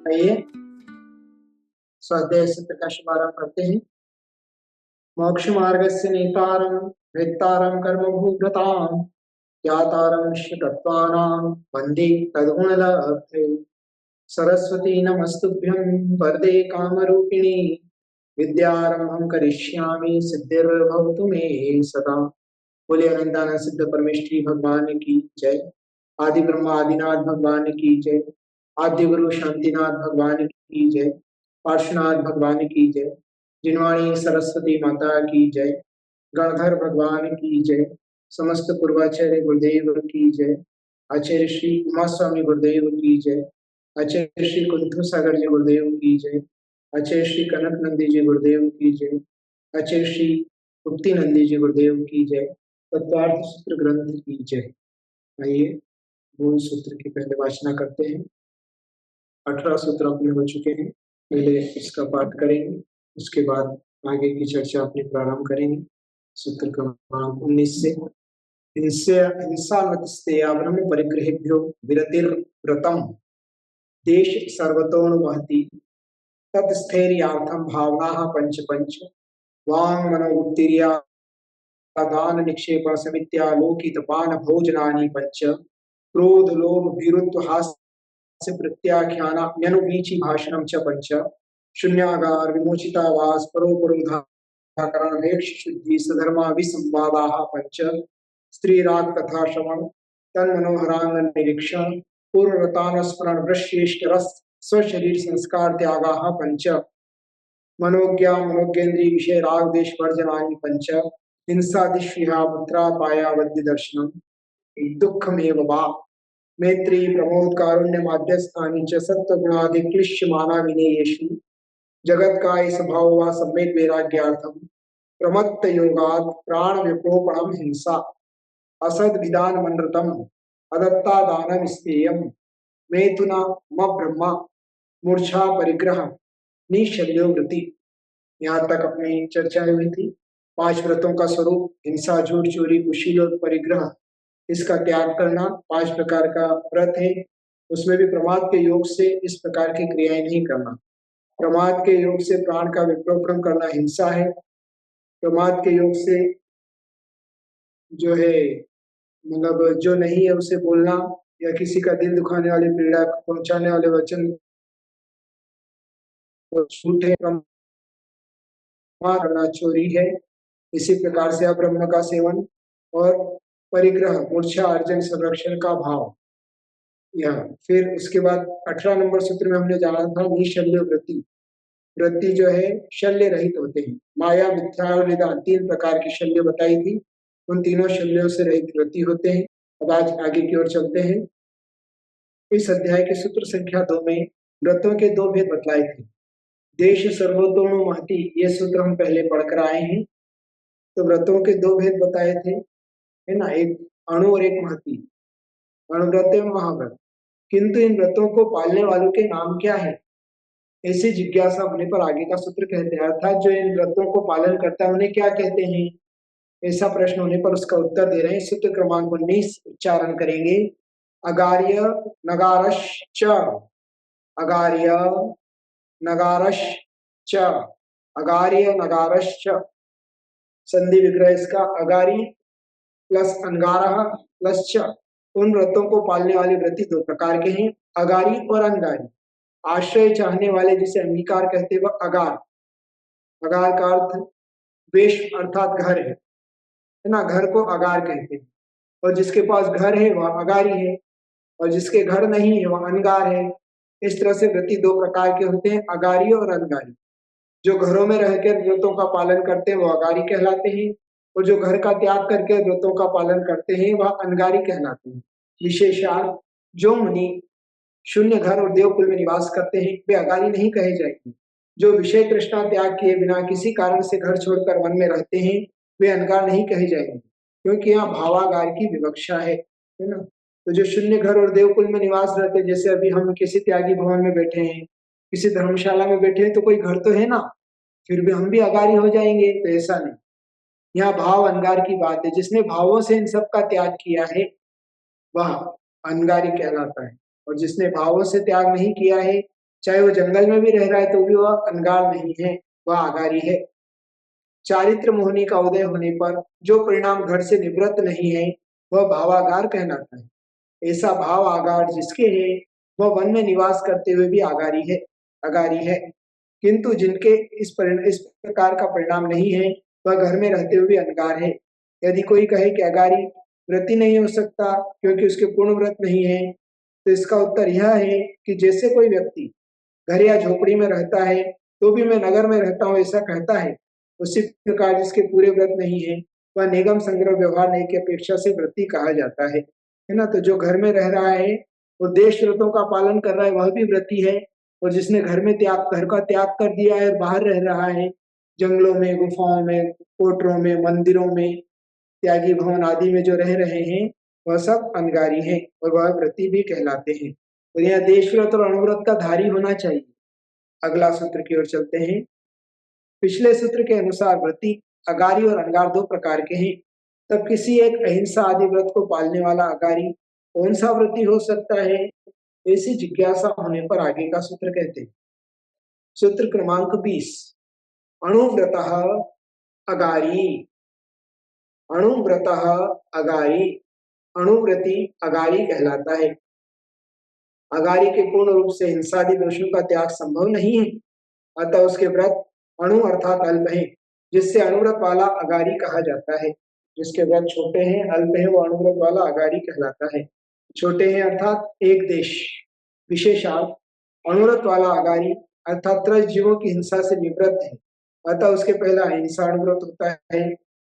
आइए स्वाध्याय सूत्र का शुभारंभ करते हैं। मोक्ष मार्गस्य नेतारं वेत्तारं कर्मभूभृतां ज्ञातारं निश्चितत्वानां वन्दे तद्गुणलब्धे। सरस्वती नमस्तुभ्यं वरदे कामरूपिणी विद्यारंभं करिष्यामि सिद्धिर्भवतु मे सदा। बोले अनंतानंद सिद्ध परमेश्वरी भगवान की जय। आदि ब्रह्मा आदिनाथ भगवान की जय। आद्य गुरु शांतिनाथ भगवान की जय। पार्श्वनाथ भगवान की जय। जिनवाणी सरस्वती माता की जय। गणधर भगवान की जय। समस्त पूर्वाचार्य गुरुदेव की जय। आचार्य श्री उमा स्वामी गुरुदेव की जय। आचार्य श्री कुंथु सागर जी गुरुदेव की जय। आचार्य श्री कनक नंदी जी गुरुदेव की जय। आचार्य श्री मुक्ति नंदी जी गुरुदेव की जय। तत्वार्थ सूत्र ग्रंथ की जय। आइए मूल सूत्र की पहले वाचना करते हैं। 18 सूत्र अपने हो चुके हैं, पहले इसका पाठ करेंगे, उसके बाद आगे की चर्चा अपनी प्रारंभ करेंगे। सूत्र क्रमांक 19 से हिंसा मतस्तेया ब्रह्म परिग्रहेभ्यो विरतिर्व्रतम देश सर्वतोऽनुवहति तत्स्थैर्यार्थं भावनाः पंच पंच वांग मनोबुद्धिर्या दान निक्षेपण समित्यालोकितपान भोजनानि पंच क्रोध लोभ भीरुत्व हास्य प्रत्याख्यानान्यनुवीचि भाषणं च पंच शून्यागार विमोचितावास परोपरोधाकरण वेक्ष शुद्धि सधर्मा विसंवादाः पंच स्त्रीराग तथा श्रवण तन्मनोहरांग निरीक्षण पूर्वरतानुस्मरण वृश्रेष्ठ रस स्वशरीर संस्कार त्यागाः पंच मनोज्ञा मनोज्ञेन्द्रिय विषय राग देश वर्जनानि पंच हिंसादिश्विहा पुत्रा पाया वद्य दर्शनम दुःखमेव वा मैत्री प्रमोद कारुण्य माध्यस्थानि च सत्वगुणादिक्लिश्यमाना विनेयेषु जगत्काय स्वभाव वा सम्यक वैराग्यार्थम प्रमत्त योगात् प्राण विकोपणम हिंसा असद विधान मनृतम अदत्ता दानम स्तेयम मैथुना म ब्रह्मा मूर्छा परिग्रह निशल्यो वृत्ति। यहाँ तक अपनी चर्चा हुई थी। 5 व्रतों का स्वरूप हिंसा, झूठ, चोरी, कुशील और परिग्रह, इसका त्याग करना 5 प्रकार का व्रत है। उसमें भी प्रमाद के योग से इस प्रकार की क्रियाएं नहीं करना। प्रमाद के योग से प्राण का विप्रोपण करना हिंसा है। प्रमाद के योग से जो है मतलब जो नहीं है उसे बोलना या किसी का दिल दुखाने वाली पीड़ा पहुंचाने वाले वचन झूठ है। करना चोरी है। इसी प्रकार से अब्रह्म का सेवन और परिग्रह मूर्छा अर्जन संरक्षण का भाव। यह फिर उसके बाद 18 नंबर सूत्र में हमने जाना था निशल्य वृत्ति। वृत्ति जो है शल्य रहित होते हैं। माया मिथ्या और निदान 3 प्रकार की शल्य बताई थी। उन तीनों शल्यों से रहित वृत्ति होते हैं। अब आज आगे की ओर चलते हैं। इस अध्याय के सूत्र संख्या 2 में व्रतों के 2 भेद बतलाए थे। देश सर्वतोनु महति, ये सूत्र हम पहले पढ़कर आए हैं। तो व्रतों के 2 भेद बताए थे, है ना, एक अणु और एक महति, अणुव्रत एवं महाव्रत। किंतु इन व्रतों को पालने वालों के नाम क्या है, ऐसी जिज्ञासा होने पर आगे का सूत्र कहते हैं, अर्थात जो इन व्रतों को पालन करता है उन्हें क्या कहते हैं, ऐसा प्रश्न होने पर उसका उत्तर दे रहे हैं। सूत्र क्रमांक 19 उच्चारण करेंगे। अगार्य नगारश्च, अगार्य नगारश्च, अगार्य नगारश्च। संधि विग्रह इसका अगारी प्लस अंगारः प्लस च। उन व्रतों को पालने वाले व्रती 2 प्रकार के हैं, अगारी और अंगारी। आश्रय चाहने वाले जिसे अंगीकार कहते हैं वह अगार। अगार का अर्थ वेश अर्थात घर है ना, घर को अगार कहते हैं। और जिसके पास घर है वह अगारी है, और जिसके घर नहीं है वह अनगार है। इस तरह से व्रती 2 प्रकार के होते हैं, अगारी और अनगारी। जो घरों में रहकर व्रतों का पालन करते हैं वो अगारी कहलाते हैं, और जो घर का त्याग करके व्रतों का पालन करते हैं वह अनगारी कहलाते हैं। विशेषार्थ जो मुनि शून्य घर और देवकुल में निवास करते हैं वे अगारी नहीं कहे जाएंगे। जो विषय तृष्णा त्याग किए बिना किसी कारण से घर छोड़कर वन में रहते हैं वे अनगार नहीं कहे जाएंगे, क्योंकि यहाँ भावागार की विवक्षा है ना। तो जो शून्य घर और देवकुल में निवास रहते हैं, जैसे अभी हम किसी त्यागी भवन में बैठे हैं, किसी धर्मशाला में बैठे हैं, तो कोई घर तो है ना, फिर भी हम भी अगारी हो जाएंगे, तो ऐसा नहीं। यहाँ भाव अनगार की बात है। जिसने भावों से इन सब का त्याग किया है वह अनगारी कहलाता है, और जिसने भावों से त्याग नहीं किया है, चाहे वो जंगल में भी रह रहा है तो भी वह अनगार नहीं है, वह आगारी है। चारित्र मोहनी का उदय होने पर जो परिणाम घर से निवृत्त नहीं है, वह भावागार कहलाता है। ऐसा भाव आगार जिसके है, वह वन में निवास करते हुए भी अगारी है। किंतु जिनके इस प्रकार का परिणाम नहीं है, वह घर में रहते हुए भी अनगार है। यदि कोई कहे कि अगारी व्रती नहीं हो सकता क्योंकि उसके पूर्ण व्रत नहीं है, तो इसका उत्तर यह है कि जैसे कोई व्यक्ति घर या झोपड़ी में रहता है तो भी मैं नगर में रहता हूँ ऐसा कहता है, उसी प्रकार जिसके पूरे व्रत नहीं है, वह निगम संग्रह व्यवहार नहीं की अपेक्षा से व्रती कहा जाता है ना। तो जो घर में रह रहा है और देश व्रतों का पालन कर रहा है वह भी व्रती है, और जिसने घर का त्याग कर दिया है और बाहर रह रहा है, जंगलों में, गुफाओं में, कोटरों में, मंदिरों में, त्यागी भवन आदि में जो रह रहे हैं, वह सब अनगारी हैं और वह व्रती भी कहलाते हैं। तो यह देश व्रत और अणुव्रत का धारी होना चाहिए। अगला सूत्र की ओर चलते हैं। पिछले सूत्र के अनुसार व्रती अगारी और अनगार दो प्रकार के हैं। तब किसी एक अहिंसा आदि व्रत को पालने वाला अगारी कौन सा व्रती हो सकता है, ऐसी जिज्ञासा होने पर आगे का सूत्र कहते हैं। सूत्र क्रमांक 20। अणुव्रतः अगारी। अणुव्रतः अगारी, अणुव्रती अगारी कहलाता है। अगारी के पूर्ण रूप से हिंसादि दोषों का त्याग संभव नहीं है, अतः उसके व्रत अणु अर्थात अल्प है, जिससे अणुव्रत वाला अगारी कहा जाता है। जिसके व्रत छोटे हैं, अल्प है, वो अणुव्रत वाला अगारी कहलाता है। छोटे हैं अर्थात एक देश विशेषार्थ, अणुव्रत वाला अगारी अर्थात 30 जीवों की हिंसा से निवृत्त है, अतः उसके पहला अहिंसा अणुव्रत होता है।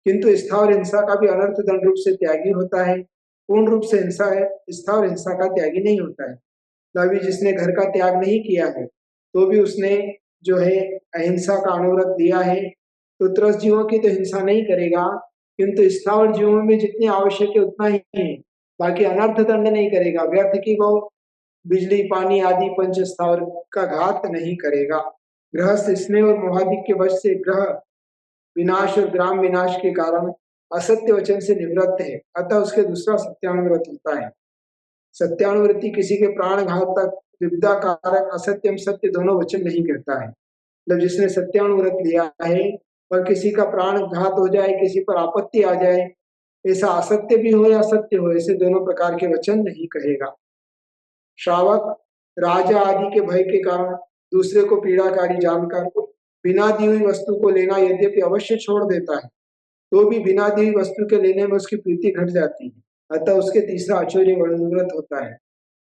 किंतु स्थावर हिंसा का भी अनर्थ दंड रूप से त्यागी होता है, पूर्ण रूप से हिंसा है, स्थावर हिंसा का त्यागी नहीं होता है। अभी जिसने घर का त्याग नहीं किया है तो भी उसने जो है अहिंसा का अणुव्रत लिया है, तो 30 जीवों की तो हिंसा नहीं करेगा, किंतु स्थावर जीवों में जितनी आवश्यक है उतना ही है, बाकी अनर्थ दंड नहीं करेगा, व्यर्थ की वो बिजली पानी आदि पंच स्थावर का घात नहीं करेगा। गृहस्थ स्नेह और मोहादिक के वश से ग्रह विनाश और ग्राम विनाश के कारण असत्य वचन से निवृत्त है, अतः उसके दूसरा सत्यानुव्रत होता है। सत्यानुवृत्ति किसी के प्राण घात तक विविधा कारक असत्यम सत्य दोनों वचन नहीं कहता है। मतलब जिसने सत्यानुव्रत लिया है और किसी का प्राण घात हो जाए, किसी पर आपत्ति आ जाए, ऐसा असत्य भी हो या सत्य हो, ऐसे दोनों प्रकार के वचन नहीं कहेगा। श्रावक राजा आदि के भय के कारण दूसरे को पीड़ाकारी जानकर बिना दी हुई वस्तु को लेना यद्यपि अवश्य छोड़ देता है, तो भी बिना दी हुई वस्तु के लेने में उसकी प्रीति घट जाती है, अतः उसके तीसरा आचर्य वर्णव्रत होता है।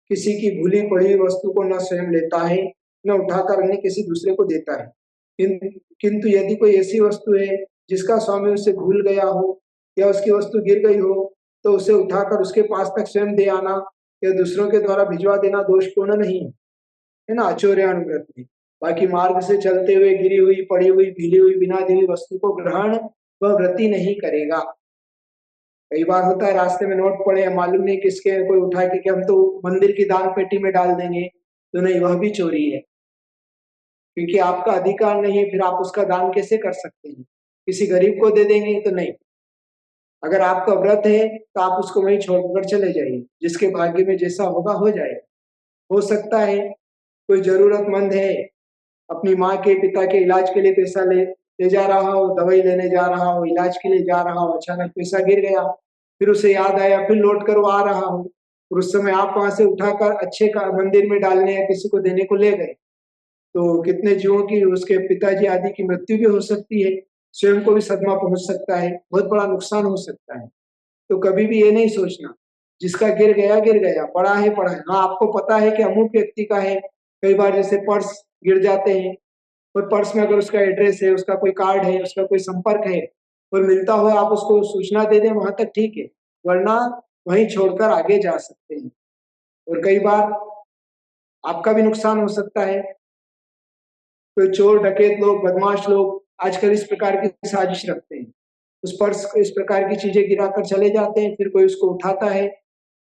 किसी की भूली पड़ी हुई वस्तु को न स्वयं लेता है, न उठाकर अन्य किसी दूसरे को देता है। किंतु यदि कोई ऐसी वस्तु है जिसका स्वामी उसे भूल गया हो या उसकी वस्तु गिर गई हो, तो उसे उठाकर उसके पास तक स्वयं दे आना या दूसरों के द्वारा भिजवा देना दोषपूर्ण नहीं है ना, आचर्यानुव्रत में। बाकी मार्ग से चलते हुए गिरी हुई, पड़ी हुई, भीली हुई, बिना दी हुई वस्तु को ग्रहण वह व्रती नहीं करेगा। कई बार होता है रास्ते में नोट पड़े, मालूम नहीं किसके, कोई उठा के कि हम तो मंदिर की दान पेटी में डाल देंगे, तो नहीं, वह भी चोरी है, क्योंकि आपका अधिकार नहीं है, फिर आप उसका दान कैसे कर सकते हैं? किसी गरीब को दे देंगे तो नहीं। अगर आपका व्रत है तो आप उसको वहीं छोड़कर चले जाइए, जिसके भाग्य में जैसा होगा हो जाएगा। हो सकता है कोई जरूरतमंद है, अपनी माँ के पिता के इलाज के लिए पैसा ले जा रहा हो, दवाई लेने जा रहा हो, इलाज के लिए जा रहा हो, अचानक पैसा गिर गया, फिर उसे याद आया, फिर लौट कर वो आ रहा हो, और उस समय आप वहां से उठाकर अच्छे का मंदिर में डालने या किसी को देने को ले गए, तो कितने जीवों की, उसके पिताजी आदि की मृत्यु भी हो सकती है, स्वयं को भी सदमा पहुंच सकता है, बहुत बड़ा नुकसान हो सकता है। तो कभी भी ये नहीं सोचना, जिसका गिर गया, पड़ा है पड़ा है। हाँ, आपको पता है कि अमुक व्यक्ति का है, कई बार जैसे पर्स गिर जाते हैं, और पर्स में अगर उसका एड्रेस है, उसका कोई कार्ड है, उसका कोई संपर्क है, और मिलता हुआ आप उसको सूचना दे दें वहां तक ठीक है, वरना वहीं छोड़कर आगे जा सकते हैं। और कई बार आपका भी नुकसान हो सकता है। कोई चोर डकैत लोग, बदमाश लोग आजकल इस प्रकार की साजिश रखते हैं, उस पर्स इस प्रकार की चीजें गिरा कर चले जाते हैं, फिर कोई उसको उठाता है,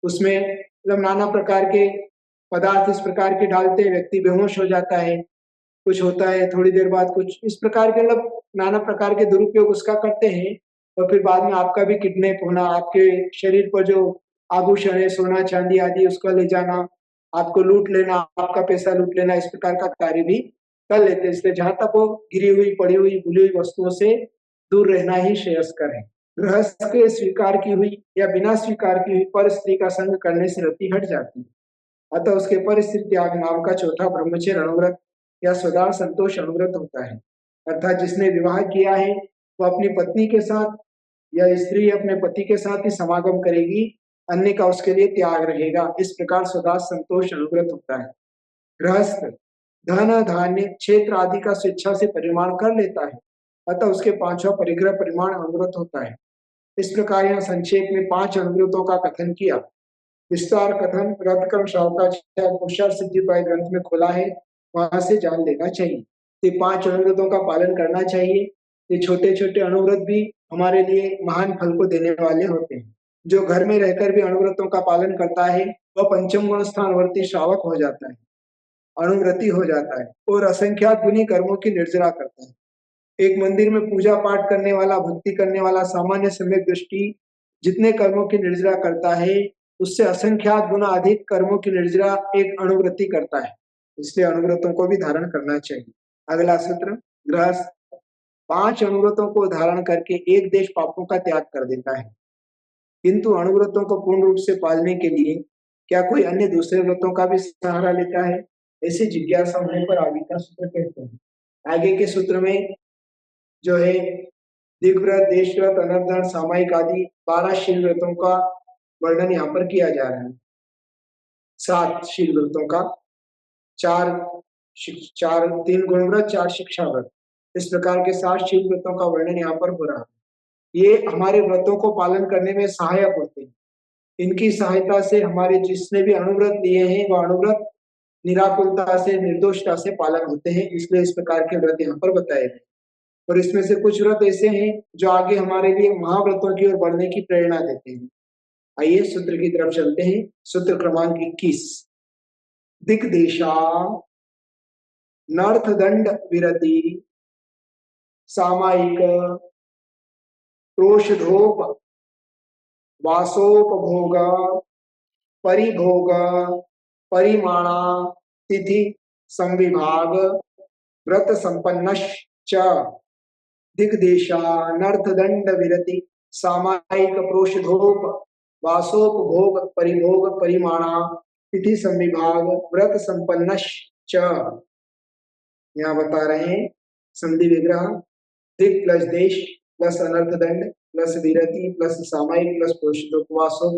उसमें मतलब नाना प्रकार के पदार्थ इस प्रकार के डालते हैं, व्यक्ति बेहोश हो जाता है, कुछ होता है, थोड़ी देर बाद कुछ इस प्रकार के, मतलब नाना प्रकार के दुरुपयोग उसका करते हैं, और फिर बाद में आपका भी किडनैप होना, आपके शरीर पर जो आभूषण है, सोना चांदी आदि, उसका ले जाना, आपको लूट लेना, आपका पैसा लूट लेना, इस प्रकार का कार्य भी कर लेते हैं। इसलिए जहां तक वो गिरी हुई, पड़ी हुई, भूली हुई वस्तुओं से दूर रहना ही श्रेयस्कर है। गृहस्थ के स्वीकार की हुई या बिना स्वीकार की हुई पर स्त्री का संग करने से रति हट जाती है। अतः उसके पर स्त्री त्याग नाम का चौथा ब्रह्मचर्य अनुव्रत या सदा संतोष अनुव्रत होता है। अर्थात जिसने विवाह किया है वो अपनी पत्नी के साथ या स्त्री अपने पति के साथ ही समागम करेगी, अन्य का उसके लिए त्याग रहेगा। इस प्रकार सदा संतोष अनुव्रत होता है। गृहस्थ धन, धान्य, क्षेत्र आदि का स्वेच्छा से परिमाण कर लेता है, अतः उसके पांचवा परिग्रह परिमाण अनुव्रत होता है। इस प्रकार यहाँ संक्षेप में 5 अनुव्रतों का कथन किया। विस्तार कथन रत्कर्म शावकाचार्य सिद्धिपाय ग्रंथ में खोला है, वहां से जान लेना चाहिए। ये 5 अनुव्रतों का पालन करना चाहिए। ये छोटे छोटे अनुव्रत भी हमारे लिए महान फल को देने वाले होते हैं। जो घर में रहकर भी अनुव्रतों का पालन करता है वह पंचम गुण स्थानवर्ती श्रावक हो जाता है, अनुव्रती हो जाता है और असंख्यात गुनी कर्मों की निर्जरा करता है। एक मंदिर में पूजा पाठ करने वाला, भक्ति करने वाला सामान्य सम्यक दृष्टि जितने कर्मों की निर्जरा करता है उससे असंख्यात गुना अधिक कर्मों की निर्जरा एक अनुव्रति करता है। इसलिए अनुव्रतों को भी धारण करना चाहिए। अगला सूत्र, गृहस्थ 5 अनुव्रतों को धारण करके एक देश पापों का त्याग कर देता है, किंतु अनुव्रतों को पूर्ण रूप से पालने के लिए क्या कोई अन्य दूसरे व्रतों का भी सहारा लेता है? ऐसी जिज्ञासा होने पर आगे का सूत्र कहते हैं। आगे के सूत्र में जो है दिग्व्रत, देशव्रत, अनर्धन, सामायिक आदि 12 शील व्रतों का वर्णन यहाँ पर किया जा रहा है। 7 शील व्रतों का, 3 गुणव्रत, 4 शिक्षा व्रत, इस प्रकार के 7 शील व्रतों का वर्णन यहाँ पर हो रहा है। ये हमारे व्रतों को पालन करने में सहायक होते हैं। इनकी सहायता से हमारे जिसने भी अनुव्रत लिए हैं वह अनुव्रत निराकुलता से, निर्दोषता से पालन होते हैं। इसलिए इस प्रकार के व्रत यहाँ पर बताए गए। और इसमें से कुछ व्रत ऐसे हैं जो आगे हमारे लिए महाव्रतों की ओर बढ़ने की प्रेरणा देते हैं। आइए सूत्र की तरफ चलते हैं। सूत्र क्रमांक 21, दिग्देशा नर्थदंड विरति सामायिक प्रोषधोप वासोपभोग परिभोग परिमाणा तिथि संविभाग व्रत संपन्नश्च दिग्देशा नर्थदंड विरति सामायिक प्रोषधोप वासोपभोग परिभोग परिमाणा तिथि संविभाग व्रत संपन्नश्च। यहाँ बता रहे हैं संधि विग्रह दिग प्लस देश प्लस अनर्थदंड प्लस विरति प्लस सामायिक प्लस प्रोषधोपवासो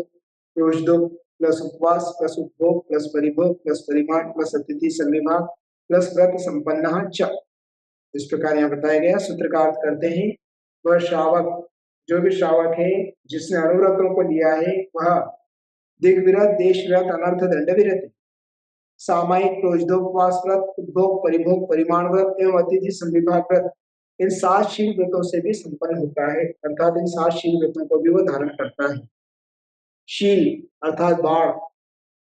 प्रोषधोप प्लस उपवास प्लस उपभोग प्लस परिभोग प्लस परिमाण प्लस अतिथि संविभाग प्लस व्रत संपन्न च। इस प्रकार यहाँ बताया गया। सूत्र का अर्थ करते हैं, वह श्रावक, जो भी श्रावक है जिसने अनुव्रतों को लिया है वह दिग्विरत, देशव्रत, अनर्थ दंड विरत, सामायिक प्रोषधोपवास व्रत, उपभोग परिभोग परिमाण व्रत एवं अतिथि संविभाग व्रत, इन 7 शील व्रतों से भी संपन्न होता है। अर्थात इन 7 शील व्रतों को भी वह धारण करता है। शील अर्थात बाड़,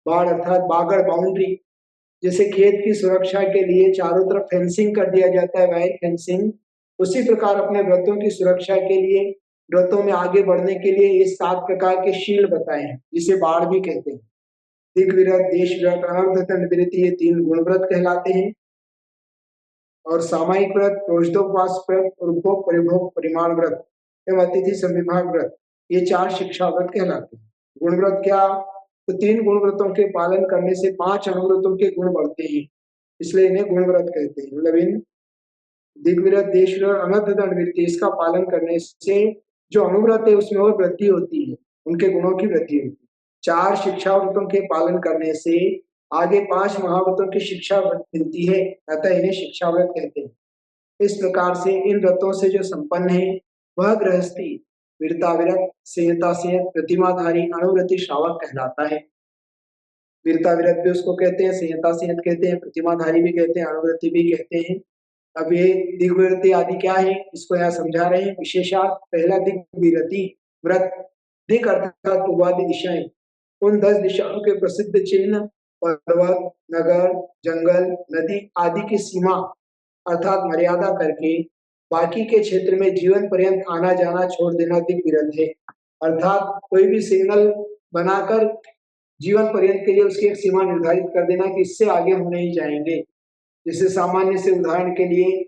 बाड़ अर्थात बागड़, बाउंड्री। जैसे खेत की सुरक्षा के लिए चारों तरफ फेंसिंग कर दिया जाता है, वायर फेंसिंग, उसी प्रकार अपने व्रतों की सुरक्षा के लिए, व्रतों में आगे बढ़ने के लिए ये 7 प्रकार के शील बताए हैं, जिसे बाड़ भी कहते हैं। दिग्विरत, देशव्रत, अनर्थदंड विरति, ये 3 गुणव्रत कहलाते हैं। और सामायिक व्रत, प्रोषधोपवास व्रत और उपभोग परिभोग परिमाण व्रत एवं अतिथि संविभाग व्रत, ये 4 शिक्षा व्रत कहलाते हैं। गुणव्रत क्या? तो 3 गुणव्रतों के पालन करने से 5 अनुव्रतों के गुण बढ़ते हैं, इसलिए इन्हें गुणव्रत कहते हैं। मतलब इन दिग्विरत, देशव्रत, अनर्थदंड विरति, इसका पालन करने से जो अनुव्रत है उसमें और वृद्धि होती है, उनके गुणों की वृद्धि होती है। 4 शिक्षा व्रतों के पालन करने से आगे 5 महाव्रतों की शिक्षा व्रत मिलती है, अतः इन्हें शिक्षा व्रत कहते हैं। इस प्रकार से इन व्रतों से जो संपन्न है वह गृहस्थी वीरताविरत, संयतासंयत, प्रतिमाधारी, अनुव्रति श्रावक कहलाता है। वीरताविरत भी उसको कहते हैं, संयतासंयत कहते हैं, प्रतिमाधारी भी कहते हैं, अनुव्रति भी कहते हैं। अब ये दिग्विरति आदि क्या है इसको यहाँ समझा रहे हैं। विशेषात पहला दिग्विरति व्रत, दिग अर्थात पूर्वादि दिशाएं, उन 10 दिशाओं के प्रसिद्ध चिन्ह, पर्वत, नगर, जंगल, नदी आदि की सीमा अर्थात मर्यादा करके बाकी के क्षेत्र में जीवन पर्यंत आना जाना छोड़ देना दिग्विरत है। अर्थात कोई भी सिग्नल बनाकर जीवन पर्यंत के लिए उसकी एक सीमा निर्धारित कर देना कि इससे आगे हम नहीं जाएंगे। जैसे सामान्य से उदाहरण के लिए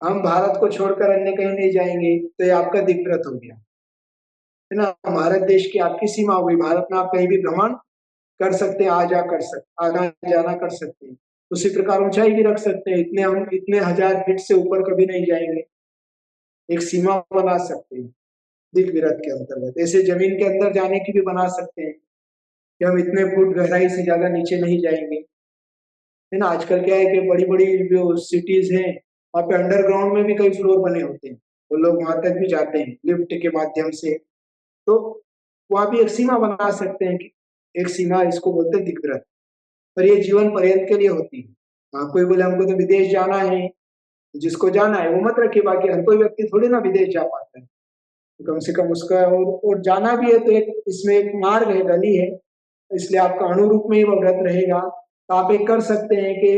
हम भारत को छोड़कर अन्य कहीं नहीं जाएंगे, तो ये आपका दिग्व्रत हो गया, है ना। भारत देश की आपकी सीमा हो गई, भारत में आप कहीं भी भ्रमण कर सकते हैं, आना जाना कर सकते हैं। उसी प्रकार ऊंचाई भी रख सकते हैं, इतने हम इतने 1000 फीट से ऊपर कभी नहीं जाएंगे, एक सीमा बना सकते हैं दिग्विरत के अंतर्गत। ऐसे जमीन के अंदर जाने की भी बना सकते हैं कि हम इतने फुट गहराई से ज्यादा नीचे नहीं जाएंगे, है ना। आजकल क्या है कि बड़ी बड़ी जो सिटीज हैं वहाँ पे अंडरग्राउंड में भी कई फ्लोर बने होते हैं, वो लोग वहां तक भी जाते हैं लिफ्ट के माध्यम से। तो वहां भी एक सीमा बना सकते हैं कि एक सीमा, इसको बोलते हैं दिग्व्रत। पर ये जीवन पर्यंत के लिए होती है। हाँ, कोई बोले हमको तो विदेश जाना है, जिसको जाना है वो मत रखिए, बाकी हर कोई व्यक्ति थोड़ी ना विदेश जा पाता है, तो कम से कम उसका और जाना भी है तो एक इसमें एक मार्ग है, गली है, इसलिए आपका अणुरूप में ही वो व्रत रहेगा। तो आप एक कर सकते हैं कि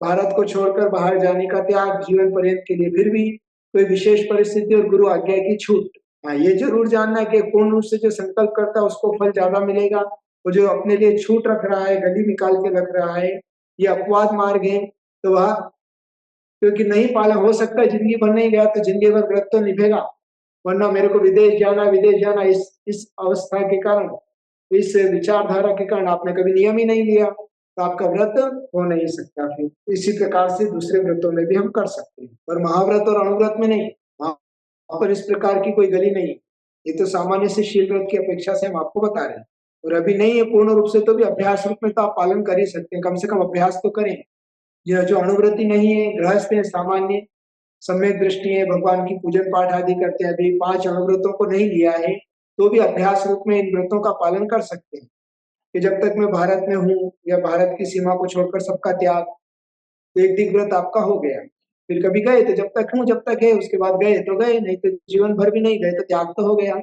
भारत को छोड़कर बाहर जाने का त्याग जीवन पर्यंत के लिए, फिर भी कोई विशेष परिस्थिति और गुरु आज्ञा की छूट। हाँ, ये जरूर जानना है कि पूर्ण रूप से जो संकल्प करता है उसको फल ज्यादा मिलेगा, और जो अपने लिए छूट रख रहा है, गली निकाल के रख रहा है, ये अपवाद मार्ग है, तो वह क्योंकि नहीं पालन हो सकता है, जिंदगी भर नहीं गया तो जिंदगी भर व्रत तो निभेगा, वरना मेरे को विदेश जाना इस अवस्था के कारण, इस विचारधारा के कारण आपने कभी नियम ही नहीं लिया, तो आपका व्रत हो नहीं सकता। फिर इसी प्रकार से दूसरे व्रतों में भी हम कर सकते हैं, पर महाव्रत और अणुव्रत में नहीं, वहां पर इस प्रकार की कोई गली नहीं। ये तो सामान्य से शील व्रत की अपेक्षा से हम आपको बता रहे हैं, और अभी नहीं है पूर्ण रूप से, तो भी अभ्यास रूप में तो आप पालन कर ही सकते हैं, कम से कम अभ्यास तो करें। यह जो अणुव्रति नहीं है, गृहस्थ है, सामान्य सम्यक दृष्टि है, भगवान की पूजन पाठ आदि करते हैं, अभी 5 अणुव्रतों को नहीं लिया है, तो भी अभ्यास रूप में इन व्रतों का पालन कर सकते हैं कि जब तक मैं भारत में हूँ या भारत की सीमा को छोड़कर सबका त्याग, तो एक दिग्व्रत आपका हो गया। फिर कभी गए तो जब तक हूँ जब तक है, उसके बाद गए तो गए, नहीं तो जीवन भर भी नहीं गए तो त्याग तो हो गया।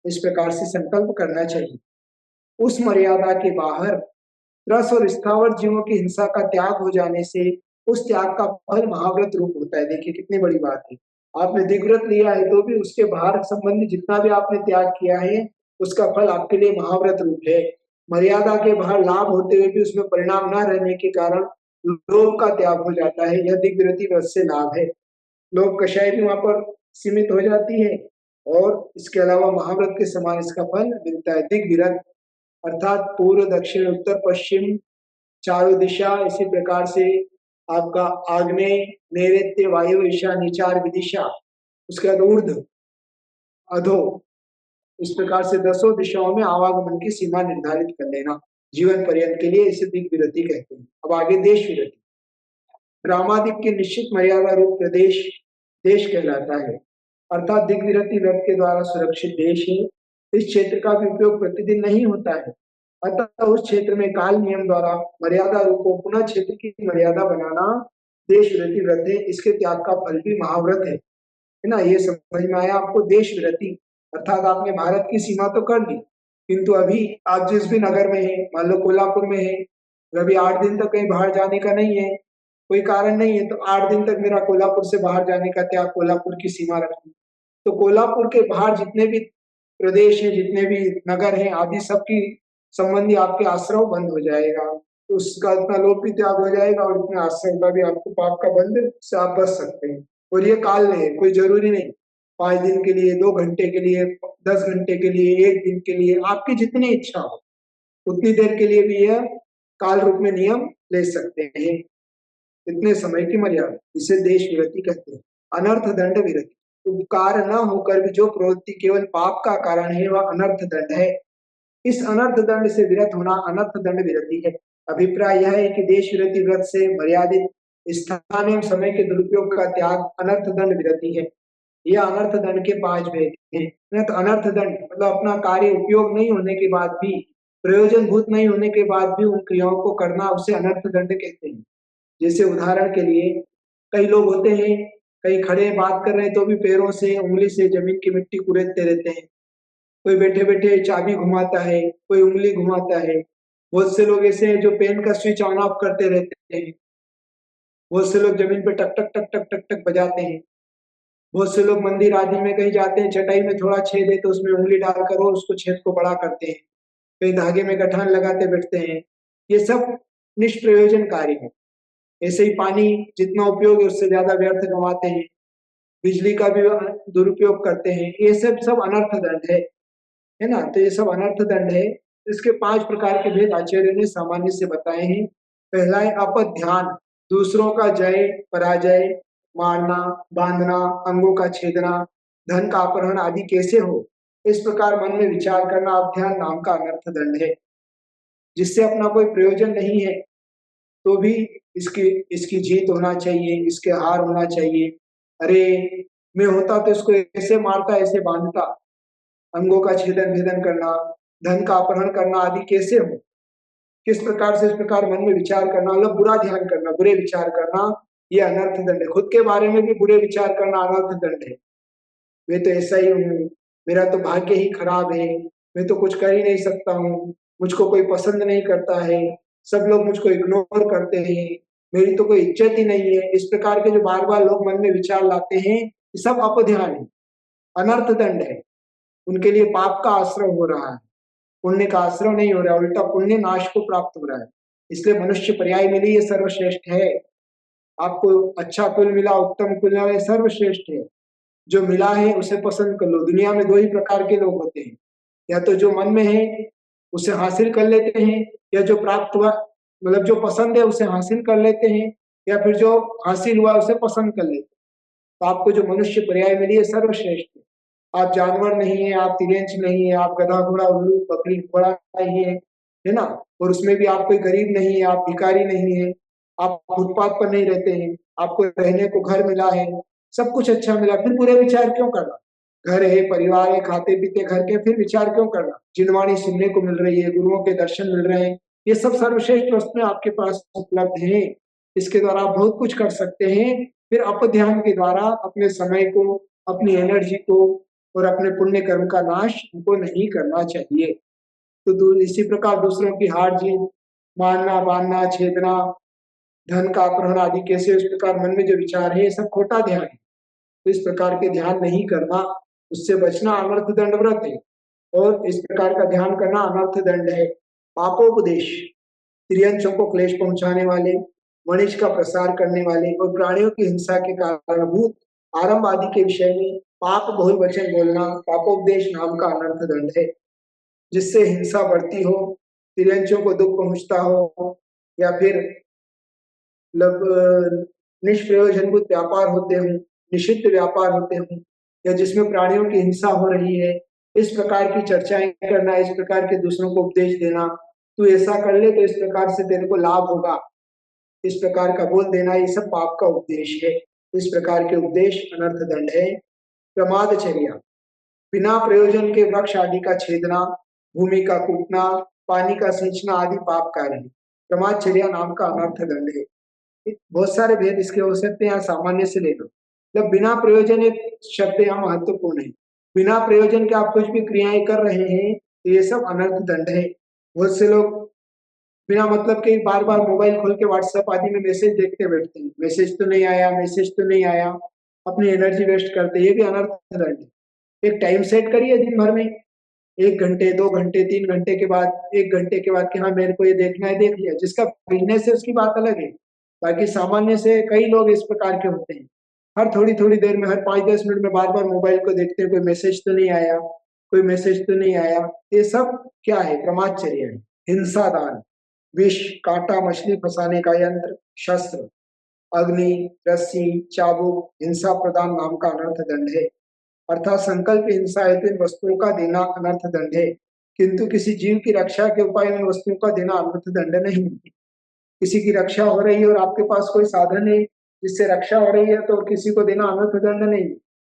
इस प्रकार से संकल्प करना चाहिए। उस मर्यादा के बाहर रस और स्थावर जीवों की हिंसा का त्याग हो जाने से उस त्याग का फल महाव्रत रूप होता है। देखिए कितनी बड़ी बात है, आपने दिग्व्रत लिया है तो भी उसके बाहर संबंधी जितना भी आपने त्याग किया है, उसका फल आपके लिए महाव्रत रूप है। मर्यादा के बाहर लाभ होते हुए भी उसमें परिणाम न रहने के कारण लोभ का त्याग हो जाता है, यह दिग्व्रति व्रत से लाभ है। लोभ कषाय भी वहां पर सीमित हो जाती है, और इसके अलावा महाव्रत के समान इसका फल मिलता है। दिग्विरत अर्थात पूर्व दक्षिण उत्तर पश्चिम चारों दिशा, इसी प्रकार से आपका आग्नेय नैऋत्य वायु ईशान चार विदिशा, उसके बाद ऊर्ध्व अधो, इस प्रकार से 10 दिशाओं में आवागमन की सीमा निर्धारित कर लेना जीवन पर्यंत के लिए, इसे दिग्विरति कहते हैं। अब आगे देश विरति। रामादिक के निश्चित मर्यादा रूप प्रदेश देश कहलाता है, अर्थात दिग्विरति व्रत के द्वारा सुरक्षित देश है। इस क्षेत्र का भी उपयोग प्रतिदिन नहीं होता है, अतः उस क्षेत्र में काल नियम द्वारा मर्यादा रूप को पुनः क्षेत्र की मर्यादा बनाना देश विरति व्रत है। इसके त्याग का फल भी महाव्रत है ना। ये समझ में आया आपको? देश विरति अर्थात आपने भारत की सीमा तो कर ली, किंतु अभी आप जिस भी नगर में है, मान लो कोल्हापुर में है, और अभी 8 दिन तक कहीं बाहर जाने का नहीं है, कोई कारण नहीं है, तो 8 दिन तक मेरा कोल्हापुर से बाहर जाने का त्याग, कोल्हापुर की सीमा रखनी। तो कोल्हापुर के बाहर जितने भी प्रदेश है, जितने भी नगर हैं आदि सबकी संबंधी आपके आश्रम बंद हो जाएगा, तो उसका इतना लोभ भी त्याग हो जाएगा, और इतने आश्रम का भी आपको पाप का बंध से आप बच सकते हैं। और ये काल है, कोई जरूरी नहीं 5 दिन के लिए, 2 घंटे के लिए, 10 घंटे के लिए, 1 दिन के लिए, आपकी जितनी इच्छा हो उतनी देर के लिए भी यह काल रूप में नियम ले सकते हैं, इतने समय की मर्यादा, इसे देश विरति कहते हैं। अनर्थ दंड विरति, उपकार न होकर भी जो प्रवृत्ति केवल पाप का कारण है वह अनर्थ दंड है। इस अनर्थ दंड से विरत होना अनर्थ दंड विरति है। अभिप्राय यह है कि देश विरति व्रत से मर्यादित स्थान एवं समय के दुरुपयोग का त्याग अनर्थ दंड विरति है। यह अनर्थ दंड के 5 भेद हैं। तो अनर्थ दंड मतलब अपना कार्य उपयोग नहीं होने के बाद भी, प्रयोजन भूत नहीं होने के बाद भी उन क्रियाओं को करना, उसे अनर्थ दंड कहते हैं। जैसे उदाहरण के लिए कई लोग होते हैं, कहीं खड़े बात कर रहे हैं तो भी पैरों से उंगली से जमीन की मिट्टी कुरेदते रहते हैं, कोई बैठे बैठे चाबी घुमाता है, कोई उंगली घुमाता है। बहुत से लोग ऐसे हैं जो पेन का स्विच ऑन ऑफ करते रहते हैं। बहुत से लोग जमीन पे टक टक टक टक टक टक बजाते हैं। बहुत से लोग मंदिर आदि में कहीं जाते हैं, चटाई में थोड़ा छेद है तो उसमें उंगली डालकर वो उसको छेद को बड़ा करते हैं। कहीं धागे में गठान लगाते बैठते हैं, ये सब निष्प्रयोजन कार्य है। ऐसे ही पानी जितना उपयोग है उससे ज्यादा व्यर्थ गंवाते हैं, बिजली का भी दुरुपयोग करते हैं, ये सब अनर्थ दंड है ना। तो ये सब अनर्थ दंड है। इसके 5 प्रकार के भेद आचार्य ने सामान्य से बताए हैं। पहला है अपध्यान, दूसरों का जय पराजय, मारना बांधना, अंगों का छेदना, धन का अपहरण आदि कैसे हो, इस प्रकार मन में विचार करना अपध्यान नाम का अनर्थ दंड है। जिससे अपना कोई प्रयोजन नहीं है तो भी इसकी इसकी जीत होना चाहिए, इसके हार होना चाहिए। अरे मैं होता तो इसको ऐसे मारता, ऐसे बांधता, अंगों का छेदन भेदन करना, धन का अपहरण करना आदि कैसे हो, किस प्रकार से इस प्रकार मन में विचार करना, मतलब बुरा ध्यान करना, बुरे विचार करना, ये अनर्थ दंड है। खुद के बारे में भी बुरे विचार करना अनर्थ दंड है। मैं तो ऐसा ही हूँ, मेरा तो भाग्य ही खराब है, मैं तो कुछ कर ही नहीं सकता हूँ, मुझको कोई पसंद नहीं करता है, सब लोग मुझको इग्नोर करते हैं, मेरी तो कोई इज्जत ही नहीं है। इस प्रकार के जो बार बार लोग मन में विचार लाते हैं, ये सब अपध्यान है, अनर्थ दंड है। उनके लिए पाप का आश्रय हो रहा है, पुण्य का आश्रय नहीं हो रहा है, उल्टा पुण्य नाश को प्राप्त हो रहा है। इसलिए मनुष्य पर्याय मिली, ये सर्वश्रेष्ठ है। आपको अच्छा कुल मिला, उत्तम कुल मिला, ये सर्वश्रेष्ठ है। जो मिला है उसे पसंद कर लो। दुनिया में 2 ही प्रकार के लोग होते हैं, या तो जो मन में है उसे हासिल कर लेते हैं, या जो प्राप्त हुआ मतलब जो पसंद है उसे हासिल कर लेते हैं, या फिर जो हासिल हुआ उसे पसंद कर लेते हैं। तो आपको जो मनुष्य पर्याय मिली है सर्वश्रेष्ठ है। आप जानवर नहीं है, आप तिरंज नहीं है, आप गधा घोड़ा उल्लू बकरी घोड़ा नहीं है ना। और उसमें भी आप कोई गरीब नहीं है, आप भिखारी नहीं है, आप फुटपाथ पर नहीं रहते हैं, आपको रहने को घर मिला है, सब कुछ अच्छा मिला, फिर बुरे विचार क्यों करना। घर है, परिवार है, खाते पीते घर के, फिर विचार क्यों करना। जिनवाणी सुनने को मिल रही है, गुरुओं के दर्शन मिल रहे हैं, ये सब सर्वश्रेष्ठ वस्तुएं आपके पास उपलब्ध है। इसके द्वारा आप बहुत कुछ कर सकते हैं। फिर अपध्यान के द्वारा अपने समय को, अपनी एनर्जी को और अपने पुण्य कर्म का नाश हमको नहीं करना चाहिए। तो इसी प्रकार दूसरों की हार जीत, मारना बांधना छेदना, धन का अपहरण आदि कैसे, इस प्रकार मन में जो विचार है ये सब खोटा ध्यान है। तो इस प्रकार के ध्यान नहीं करना, उससे बचना अनर्थ दंड व्रत है। और इस प्रकार का ध्यान करना अनर्थ दंड है। पापोपदेश, त्रियंशों को क्लेश पहुंचाने वाले, वणिज का प्रसार करने वाले और प्राणियों की हिंसा के कारणभूत आरंभ आदि के विषय में पाप बहुल वचन बोलना पापोपदेश नाम का अनर्थ दंड है। जिससे हिंसा बढ़ती हो, तिरंजों को दुख पहुंचता हो, या फिर मतलब निष्प्रयोजनभूत व्यापार होते हों, निषिद्ध व्यापार होते हों, या जिसमें प्राणियों की हिंसा हो रही है, इस प्रकार की चर्चाएं करना, इस प्रकार के दूसरों को उपदेश देना, तू ऐसा कर ले तो इस प्रकार से तेरे को लाभ होगा, इस प्रकार का बोल देना, ये सब पाप का उपदेश है। इस प्रकार के उपदेश अनर्थ दंड है। प्रमादचर्या, बिना प्रयोजन के वृक्ष आदि का छेदना, भूमि का कूटना, पानी का सींचना आदि पाप कार्य है। प्रमादचर्या नाम का अनर्थ दंड है। बहुत सारे भेद इसके हो सकते हैं, सामान्य से ले लो। मतलब बिना प्रयोजन, एक शब्द यहाँ महत्वपूर्ण है। बिना प्रयोजन के आप कुछ भी क्रियाएं कर रहे हैं तो ये सब अनर्थ दंड है। बहुत से लोग बिना मतलब के बार बार मोबाइल खोल के व्हाट्सएप आदि में मैसेज देखते बैठते हैं, मैसेज तो नहीं आया, मैसेज तो नहीं आया, अपनी एनर्जी वेस्ट करते, ये भी अनर्थ दंड है। एक टाइम सेट करिए दिन भर में, 1 घंटे 2 घंटे 3 घंटे के बाद, 1 घंटे के बाद कि हाँ मेरे को ये देखना है, देख लिया। जिसका बिजनेस है उसकी बात अलग है, बाकी सामान्य से कई लोग इस प्रकार के होते हैं। हर थोड़ी थोड़ी देर में, हर 5-10 मिनट में बार बार मोबाइल को देखते हैं, कोई मैसेज तो नहीं आया, कोई मैसेज तो नहीं आया। ये सब क्या है? प्रमादचर्या है। हिंसा दान, विष, कांटा, मछली फंसाने का यंत्र, शस्त्र, अग्नि, रस्सी, चाबुक, हिंसा प्रदान नाम का अनर्थ दंड है। अर्थात संकल्प हिंसा हेतु इन वस्तुओं का देना अनर्थ दंड है, किंतु किसी जीव की रक्षा के उपाय इन वस्तुओं का देना अनर्थ दंड नहीं। किसी की रक्षा हो रही है और आपके पास कोई साधन है जिससे रक्षा हो रही है तो किसी को देना अनर्थ दंड नहीं,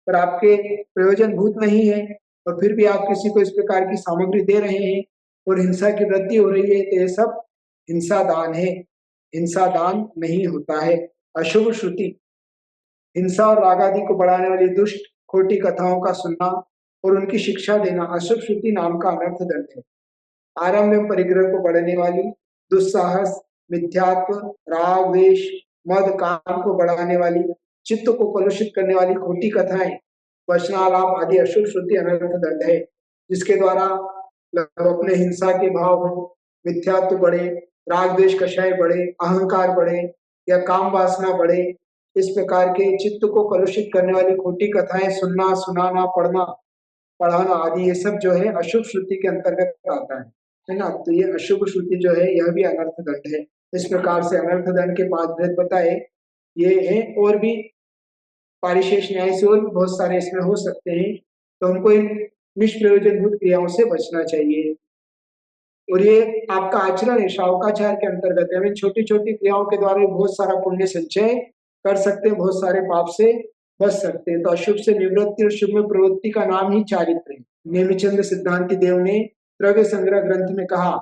पर आपके प्रयोजन भूत नहीं है और फिर भी आप किसी को इस प्रकार की सामग्री दे रहे हैं और हिंसा की वृद्धि हो रही है, तो ये सब हिंसा दान है। हिंसा दान नहीं होता है। अशुभ श्रुति, हिंसा और राग आदि को बढ़ाने वाली दुष्ट खोटी कथाओं का सुनना और उनकी शिक्षा देना अशुभ श्रुति नाम का अनर्थ दंड है। आरंभ में परिग्रह को बढ़ाने वाली दुस्साहस, मिथ्यात्व, राग, द्वेष, मद, काम को बढ़ाने वाली, चित्त को कलुषित करने वाली खोटी कथाएं, वचनालाप आदि अशुभ श्रुति अनर्थ दंड है, जिसके द्वारा मतलब अपने हिंसा के भाव हो, मिथ्यात्व बढ़े, राग द्वेष कषाय बढ़े, अहंकार बढ़े या काम वासना बढ़े, इस प्रकार के चित्त को कलुषित करने वाली खोटी कथाएं सुनना, सुनाना, पढ़ना, पढ़ाना आदि, ये सब जो है अशुभ श्रुति के अंतर्गत आता है ना। तो ये अशुभ श्रुति जो है यह भी अनर्थ दंड है। इस प्रकार से अनर्थ दंड के 5 भेद बताए ये हैं, और भी पारिशेष न्याय से और भी बहुत सारे इसमें हो सकते हैं। तो हमको इन निष्प्रयोजनभूत क्रियाओं से बचना चाहिए। और ये आपका आचरण है, शावकाचार के अंतर्गत है। हम इन छोटी छोटी क्रियाओं के द्वारा भी बहुत सारा पुण्य संचय कर सकते हैं, बहुत सारे पाप से बच सकते हैं। तो अशुभ से निवृत्ति और शुभ में प्रवृत्ति का नाम ही चारित्र है। नेमिचंद सिद्धांति देव ने द्रव्य संग्रह ग्रंथ में कहा,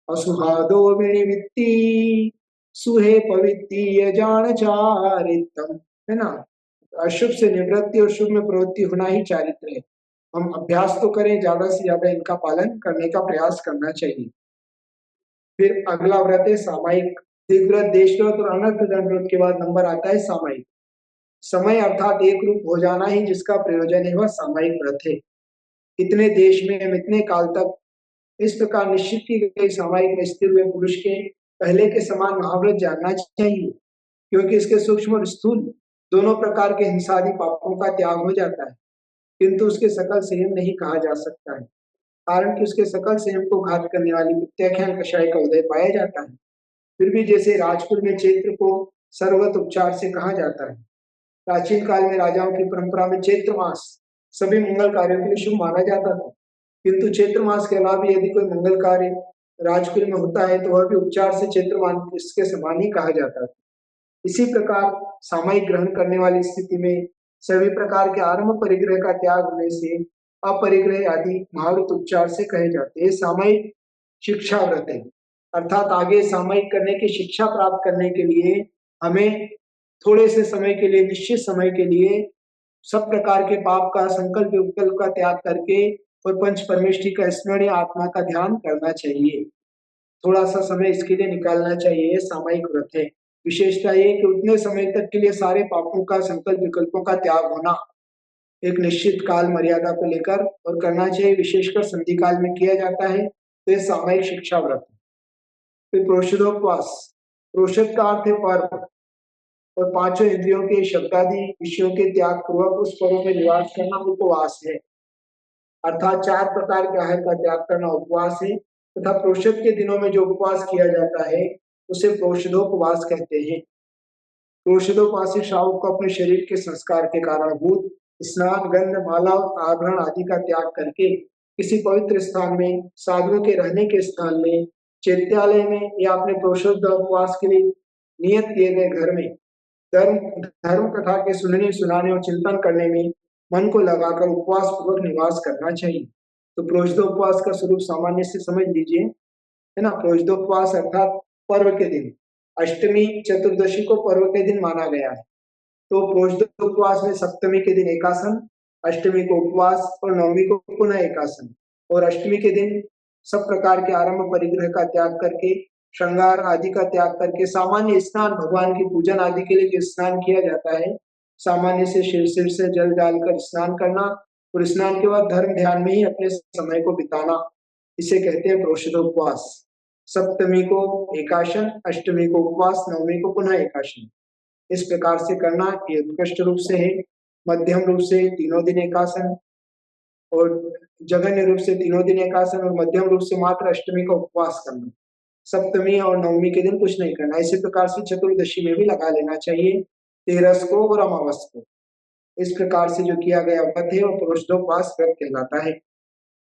असुहादो विनिवृत्ति सुहे पवित्तीय जान चारित्रम, है ना। अशुभ से निवृत्ति और शुभ में प्रवृत्ति होना ही चारित्र है। हम अभ्यास तो करें, ज्यादा से ज्यादा इनका पालन करने का प्रयास करना चाहिए। फिर अगला व्रत है सामायिक। दिग्व्रत, देशव्रत और अनर्थ दंड व्रत के बाद नंबर आता है सामायिक। समय अर्थात एक रूप हो जाना ही जिसका प्रयोजन है वह सामायिक व्रत है। इतने देश में हम इतने काल तक इस प्रकार निश्चित की गई सामायिक में स्थिर हुए पुरुष के पहले के समान महाव्रत जानना चाहिए, क्योंकि इसके सूक्ष्म और स्थूल दोनों प्रकार के हिंसादि पापों का त्याग हो जाता है, किंतु उसके सकल संयम नहीं कहा जा सकता है, कारण कि उसके सकल संयम को घात करने वाली प्रत्याख्यान कषाय का उदय पाया जाता है। फिर भी जैसे राजकुल में चैत्र को सर्वगत उपचार से कहा जाता है, प्राचीन काल में राजाओं की परंपरा में चैत्र मास सभी मंगल कार्यों के लिए शुभ माना जाता था, किंतु चैत्र मास के अलावा यदि कोई मंगल कार्य राजकुल में होता है तो वह भी उपचार से चैत्र मास इसके समान ही कहा जाता था। इसी प्रकार सामायिक ग्रहण करने वाली स्थिति में सभी प्रकार के आरंभ परिग्रह का त्याग होने से अपरिग्रह आदि महाव्रत उपचार से कहे जाते हैं। सामायिक शिक्षा व्रत है, अर्थात आगे सामायिक करने की शिक्षा प्राप्त करने के लिए हमें थोड़े से समय के लिए, निश्चित समय के लिए सब प्रकार के पाप का, संकल्प विकल्प का त्याग करके और पंच परमेष्ठी का स्मरण आत्मा का ध्यान करना चाहिए। थोड़ा सा समय इसके लिए निकालना चाहिए। सामायिक व्रत है। विशेषता ये कि उतने समय तक के लिए सारे पापों का, संकल्प विकल्पों का त्याग होना एक निश्चित काल मर्यादा को लेकर और करना चाहिए, विशेषकर संधि काल में किया जाता है। तो ये सामायिक शिक्षा व्रत है। फिर प्रोषदोपवास, प्रोषद का अर्थ है पर्व, और पांचों इंद्रियों के शब्दादि विषयों के त्याग पूर्वक उस पर्व में निवास करना उपवास है, अर्थात 4 प्रकार के आहार का त्याग करना उपवास है। तथा प्रोषद के दिनों में जो उपवास किया जाता है उसे प्रोषदोपवास कहते हैं। प्रोषदोपवासी श्रावक को अपने शरीर के संस्कार के कारणभूत स्नान, गंध, माला और आभरण आदि का त्याग करके किसी पवित्र स्थान में, साधुओं के रहने के स्थान में, चैत्यालय में या अपने प्रोषदोपवास के लिए नियत किए गए घर में धर्म धर्म कथा के सुनने, सुनाने और चिंतन करने में मन को लगाकर उपवास पूर्वक निवास करना चाहिए। तो प्रोषदोपवास का स्वरूप सामान्य से समझ लीजिए, है ना। प्रोषदोपवास अर्थात पर्व के दिन, अष्टमी चतुर्दशी को पर्व के दिन माना गया है। तो प्रोषदोपवास में सप्तमी के दिन एकासन, अष्टमी को उपवास और नवमी को पुनः एकासन, और अष्टमी के दिन सब प्रकार के आरंभ परिग्रह का त्याग करके, श्रृंगार आदि का त्याग करके सामान्य स्नान, भगवान की पूजन आदि के लिए जो स्नान किया जाता है, सामान्य से सिर से जल डालकर स्नान करना और स्नान के बाद धर्म ध्यान में ही अपने समय को बिताना, इसे कहते हैं प्रोषदोपवास। सप्तमी को एकाशन, अष्टमी को उपवास, नवमी को पुनः एकाशन, इस प्रकार से करना ये उत्कृष्ट रूप से है। मध्यम रूप से तीनों दिन एकासन, और जघन्य रूप से तीनों दिन एकासन, और मध्यम रूप से मात्र अष्टमी का उपवास करना, सप्तमी और नवमी के दिन कुछ नहीं करना। इसी प्रकार से चतुर्दशी में भी लगा लेना चाहिए, तेरस को और अमावस को। इस प्रकार से जो किया गया व्रत है वो प्रोषदोपवास व्रत कहलाता है।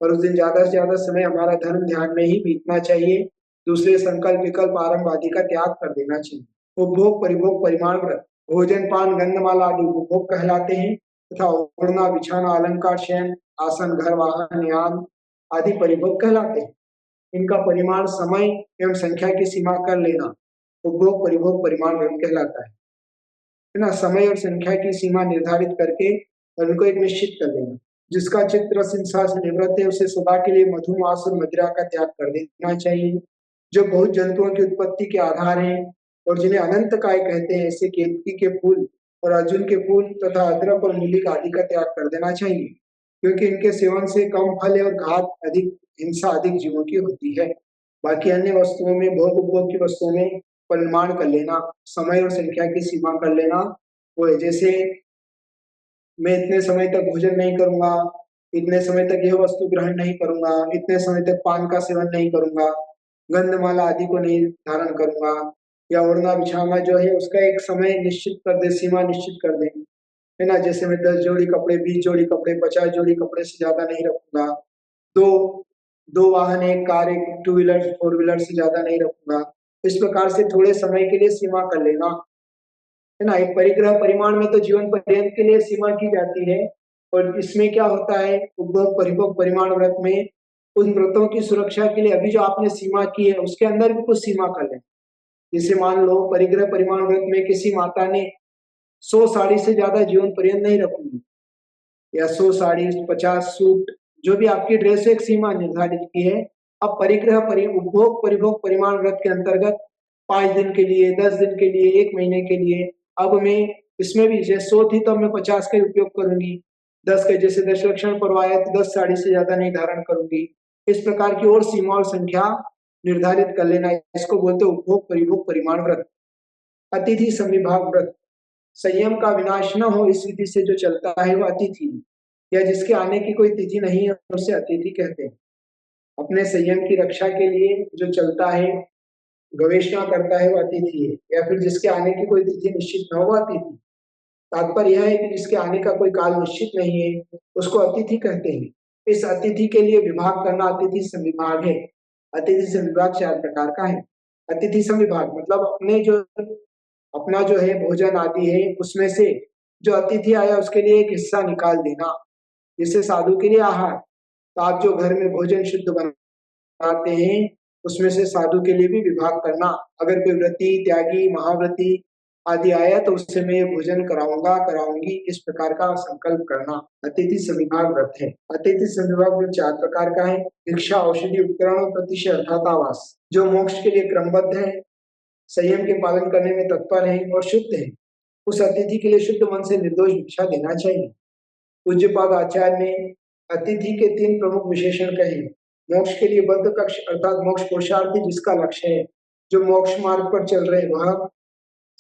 और उस दिन ज्यादा से ज्यादा समय हमारा धर्म ध्यान में ही बीतना चाहिए, दूसरे संकल्प विकल्प आरंभ आदि का त्याग कर देना चाहिए। उपभोग परिभोग परिमाण व्रत, भोजन पान गंधमाला आदि उपभोग कहलाते हैं, तथा ओढ़ना, बिछाना, अलंकार, शयन, आसन, घर, वाहन, यान आदि परिभोग कहलाते हैं। इनका परिमाण, समय एवं संख्या की सीमा कर लेना उपभोग परिभोग परिमाण व्रत कहलाता है ना। समय और संख्या की सीमा निर्धारित करके और उनको एक निश्चित कर लेना। जिसका चित्त रस हिंसा से निवृत्त है उसे सदा के लिए मधु, मांस और मदिरा का त्याग कर देना चाहिए। जो बहुत जंतुओं की उत्पत्ति के आधार हैं और जिन्हें अनंत काय कहते हैं, ऐसे केतकी के फूल और अर्जुन के फूल तथा अदरक और मूलिक आदि का त्याग कर देना चाहिए, क्योंकि इनके सेवन से कम फल है और घात अधिक हिंसा अधिक जीवों की होती है। बाकी अन्य वस्तुओं में, भोग उपभोग की वस्तुओं में परिमाण कर लेना, समय और संख्या की सीमा कर लेना, वो है जैसे मैं इतने समय तक भोजन नहीं करूंगा, इतने समय तक यह वस्तु ग्रहण नहीं करूंगा, इतने समय तक पान का सेवन नहीं करूंगा, गंधमाला आदि को नहीं धारण करूंगा, या ओढ़ना बिछाना जो है उसका एक समय निश्चित कर दे, सीमा निश्चित कर दे, है ना। जैसे मैं 10 जोड़ी कपड़े, 20 जोड़ी कपड़े, 50 जोड़ी कपड़े से ज्यादा नहीं रखूंगा। दो दो वाहन, एक कार, एक टू व्हीलर, फोर व्हीलर से ज्यादा नहीं रखूंगा। इस प्रकार से थोड़े समय के लिए सीमा कर लेना, है ना। एक परिग्रह परिमाण में तो जीवन पर्यंत के लिए सीमा की जाती है, और इसमें क्या होता है, उपभोग परिभोग परिमाण व्रत में उन व्रतों की सुरक्षा के लिए अभी जो आपने सीमा की है उसके अंदर भी कुछ सीमा कर लें। जैसे मान लो परिग्रह परिमाण व्रत में किसी माता ने 100 साड़ी से ज्यादा जीवन पर्यंत नहीं रखूंगी, या 100 साड़ी, 50 सूट, जो भी आपकी ड्रेस एक सीमा निर्धारित की है। अब परिग्रह उपभोग परिभोग परिमाण व्रत के अंतर्गत 5 दिन के लिए, 10 दिन के लिए, 1 महीने के लिए, अब मैं इसमें भी जैसे 100 थी तो मैं 50 का उपयोग करूंगी, 10 के, जैसे दशलक्षण पर्व आया तो 10 साड़ी से ज्यादा नहीं धारण करूंगी। इस प्रकार की और सीमा और संख्या निर्धारित कर लेना, इसको बोलते हैं उपभोग परिभोग परिमाण व्रत। अतिथि संविभाग व्रत, संयम का विनाश न हो इस विधि से जो चलता है वो अतिथि, या जिसके आने की कोई तिथि नहीं है उसे अतिथि कहते हैं। अपने संयम की रक्षा के लिए जो चलता है, गवेषणा करता है, वो अतिथि है। या फिर जिसके आने की कोई तिथि निश्चित न हो, अतिथि। तात्पर्य यह है कि जिसके आने का कोई काल निश्चित नहीं है उसको अतिथि कहते हैं। इस अतिथि के लिए विभाग करना अतिथि संविभाग है। अतिथि संविभाग 4 प्रकार का है। अतिथि संविभाग मतलब अपना जो है भोजन आदि है उसमें से जो अतिथि आया उसके लिए एक हिस्सा निकाल देना। जैसे साधु के लिए आहार, तो आप जो घर में भोजन शुद्ध बनाते हैं उसमें से साधु के लिए भी विभाग करना। अगर कोई व्रती, त्यागी, महाव्रती आदि आया तो उससे मैं ये भोजन कराऊंगा, कराऊंगी, इस प्रकार का संकल्प करना अतिथि संविभाग व्रत है। अतिथि संविभाग व्रत 4 प्रकार का है। भिक्षा, औषधि, उपकरण और प्रतिशय अर्थात आवास। जो मोक्ष के लिए क्रमबद्ध है, संयम के पालन करने में तत्पर है और शुद्ध है, उस अतिथि के लिए शुद्ध मन से निर्दोष भिक्षा देना चाहिए। पूज्यपाद आचार्य ने अतिथि के 3 प्रमुख विशेषण कहे। मोक्ष के लिए बद्ध कक्ष अर्थात मोक्ष पुरुषार्थी जिसका लक्ष्य है, जो मोक्ष मार्ग पर चल रहे वह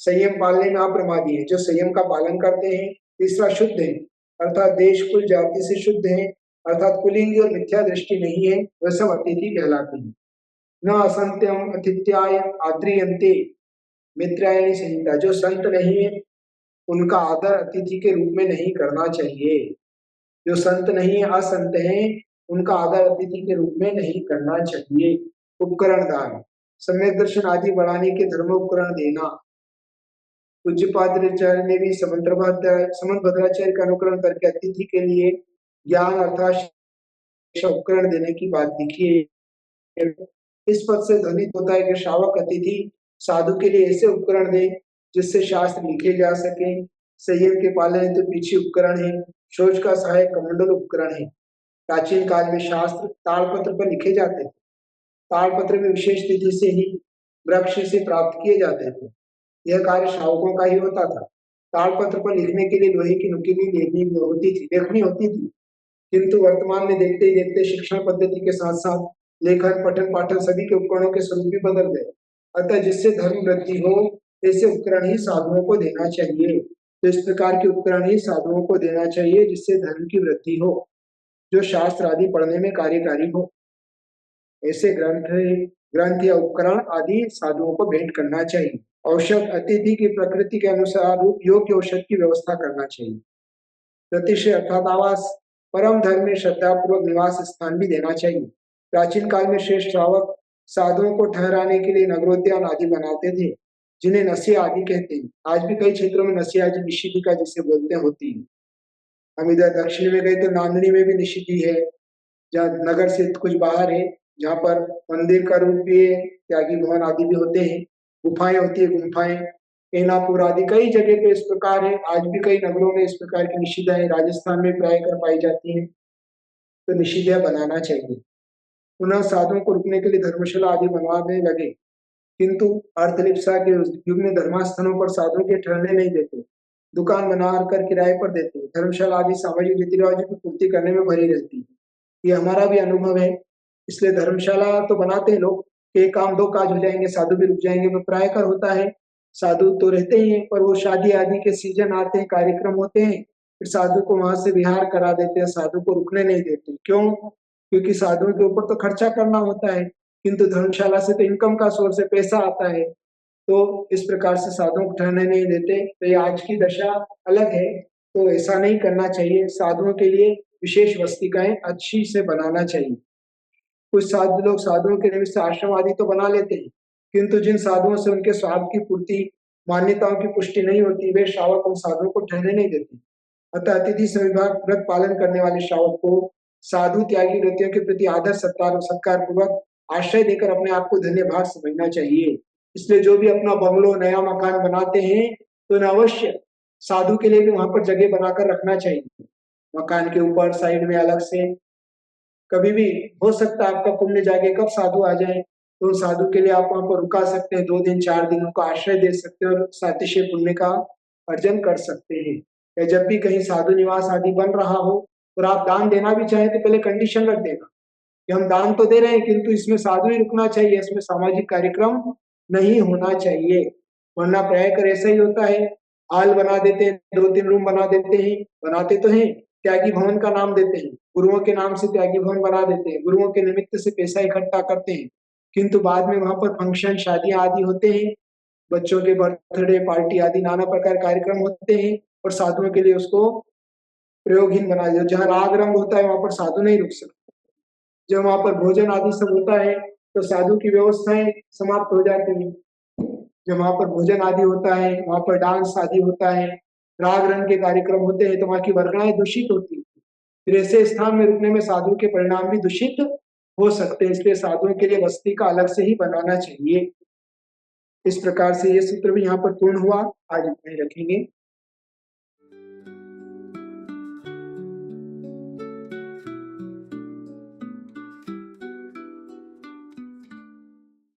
संयम पालने में अप्रमादी है, जो संयम का पालन करते हैं। तीसरा शुद्ध है अर्थात देश कुल जाति से शुद्ध है, अर्थात कुलिंगी और मिथ्या दृष्टि नहीं है, वह सब अतिथि कहलाते हैं। न असंत्यम अतिथ्याय आद्रियन्ते मित्रायणी संहिता, जो संत नहीं है उनका आदर अतिथि के रूप में नहीं करना चाहिए। जो संत नहीं है, असंत हैं, उनका आदर अतिथि के रूप में नहीं करना चाहिए। उपकरण दान, सम्यक दर्शन आदि बढ़ाने के धर्म उपकरण देना। पूज्यपादाचार्य ने भी समंत भद्राचार्य का अनुकरण करके अतिथि के लिए ज्ञान अर्थात शिक्षा उपकरण देने की बात लिखी है। इस पद से ध्वनित होता है कि श्रावक अतिथि साधु के लिए ऐसे उपकरण दे जिससे शास्त्र लिखे जा सके। संयम के पालन हेतु पीछे उपकरण है। शोच का सहायक कमंडल उपकरण है। प्राचीन काल में शास्त्र ताड़पत्र पर लिखे जाते थे। ताड़पत्र में विशेष तिथि से ही वृक्ष से प्राप्त किए जाते थे। यह कार्य श्रावकों का ही होता था। ताड़पत्र पर लिखने के लिए लोहे की नुकीली लेखनी होती थी, किंतु वर्तमान में देखते ही देखते शिक्षण पद्धति के साथ साथ लेखन, पठन, पाठन सभी के उपकरणों के स्वरूप भी बदल गए। अतः जिससे धर्म वृद्धि हो ऐसे उपकरण ही साधुओं को देना चाहिए। तो इस प्रकार के उपकरण ही साधुओं को देना चाहिए जिससे धर्म की वृद्धि हो, जो शास्त्र आदि पढ़ने में कार्यकारी हो। ऐसे ग्रंथ या उपकरण आदि साधुओं को भेंट करना चाहिए। औषध, अतिथि की प्रकृति के अनुसार योग्य औषध की व्यवस्था करना चाहिए। प्रतिशय अर्थात आवास, परम धर्म में श्रद्धापूर्वक निवास स्थान भी देना चाहिए। प्राचीन काल में श्रेष्ठ श्रावक साधुओं को ठहराने के लिए नगरोद्यान आदि बनाते थे, जिन्हें नसिया आदि कहते हैं। आज भी कई क्षेत्रों में नसिया आदि निशिदिका जिसे बोलते हैं होती है। हम इधर दक्षिण में गए तो नांदनी में भी निशिदी है, जहाँ नगर से कुछ बाहर है, जहाँ पर मंदिर का रूप भी है, त्यागी भवन आदि भी होते हैं, गुफाएं होती है, गुम्फाएं, एनापुर आदि कई जगह पे इस प्रकार है। आज भी कई नगरों में इस प्रकार की निषिद्धाएं राजस्थान में प्राय कर पाई जाती हैं, तो निषिद्धा बनाना चाहिए। पुनः साधुओं को रुकने के लिए धर्मशाला आदि बनवाने लगे, किंतु अर्थलिप्सा के युग में धर्मास्थानों पर साधुओं के ठहरने नहीं देते, दुकान बना कर किराए पर देते। धर्मशाला आदि सामाजिक रीति रिवाजों की पूर्ति करने में भरी रहती है। ये हमारा भी अनुभव है इसलिए धर्मशाला तो बनाते हैं लोग, एक काम दो काज हो जाएंगे, साधु भी रुक जाएंगे, पर प्रायकर होता है साधु तो रहते ही हैं, पर वो शादी आदि के सीजन आते हैं, कार्यक्रम होते हैं, फिर साधु को वहां से विहार करा देते हैं, साधु को रुकने नहीं देते। क्यों? क्योंकि साधुओं के ऊपर तो खर्चा करना होता है, किंतु धर्मशाला से तो इनकम का सोर्स है, पैसा आता है, तो इस प्रकार से साधुओं को ठहरने नहीं देते। तो ये आज की दशा अलग है, तो ऐसा नहीं करना चाहिए। साधुओं के लिए विशेष वस्तिकाएं अच्छी से बनाना चाहिए। कुछ साधु लोग साधुओं के निमित्त से आश्रम आदि तो बना लेते हैं, किंतु जिन साधुओं से उनके स्वार्थ की पूर्ति, मान्यताओं की पुष्टि नहीं होती, वे श्रावक उन साधुओं को ठहरने नहीं देते। अतः अतिथि समविभाग व्रत पालन करने वाले श्रावक को साधु त्यागी व्रतियों के प्रति आदर सत्कार और सत्कार पूर्वक आश्रय देकर अपने आप को धन्य भाग समझना चाहिए। इसलिए जो भी अपना बंगलो, नया मकान बनाते हैं, तो उन्हें अवश्य साधु के लिए भी वहां पर जगह बनाकर रखना चाहिए। मकान के ऊपर साइड में अलग से, कभी भी हो सकता है आपका पुण्य जागे, कब साधु आ जाए, तो साधु के लिए आप वहां पर रुका सकते हैं, 2 दिन 4 दिन उनको आश्रय दे सकते हैं और सातिशय पुण्य का अर्जन कर सकते हैं। या जब भी कहीं साधु निवास आदि बन रहा हो और आप दान देना भी चाहें, तो पहले कंडीशन रख देगा कि हम दान तो दे रहे हैं, किंतु इसमें साधु ही रुकना चाहिए, इसमें सामाजिक कार्यक्रम नहीं होना चाहिए। वरना प्राय कर ऐसा ही होता है, हॉल बना देते हैं, 2-3 रूम बना देते हैं, बनाते तो हैं, त्यागी भवन का नाम देते हैं, गुरुओं के नाम से त्यागी भवन बना देते हैं, गुरुओं के निमित्त से पैसा इकट्ठा करते हैं, किंतु बाद में वहां पर फंक्शन, शादियां आदि होते हैं, बच्चों के बर्थडे पार्टी आदि नाना प्रकार कार्यक्रम होते हैं, और साधुओं के लिए उसको प्रयोगहीन बना दिया। जहाँ राग रंग होता है वहां पर साधु नहीं रुक सकते। जब वहां पर भोजन आदि सब होता है, तो साधु की व्यवस्थाएं समाप्त हो जाती है। जब वहां पर भोजन आदि होता है, वहां पर डांस आदि होता है, राग रंग के कार्यक्रम होते हैं, तो वहां की वर्गणाएं दूषित होती है। फिर ऐसे स्थान में रुकने में साधु के परिणाम भी दूषित हो सकते हैं। इसलिए साधुओं के लिए बस्ती का अलग से ही बनाना चाहिए। इस प्रकार से ये सूत्र भी यहाँ पर पूर्ण हुआ। आज इतना ही रखेंगे।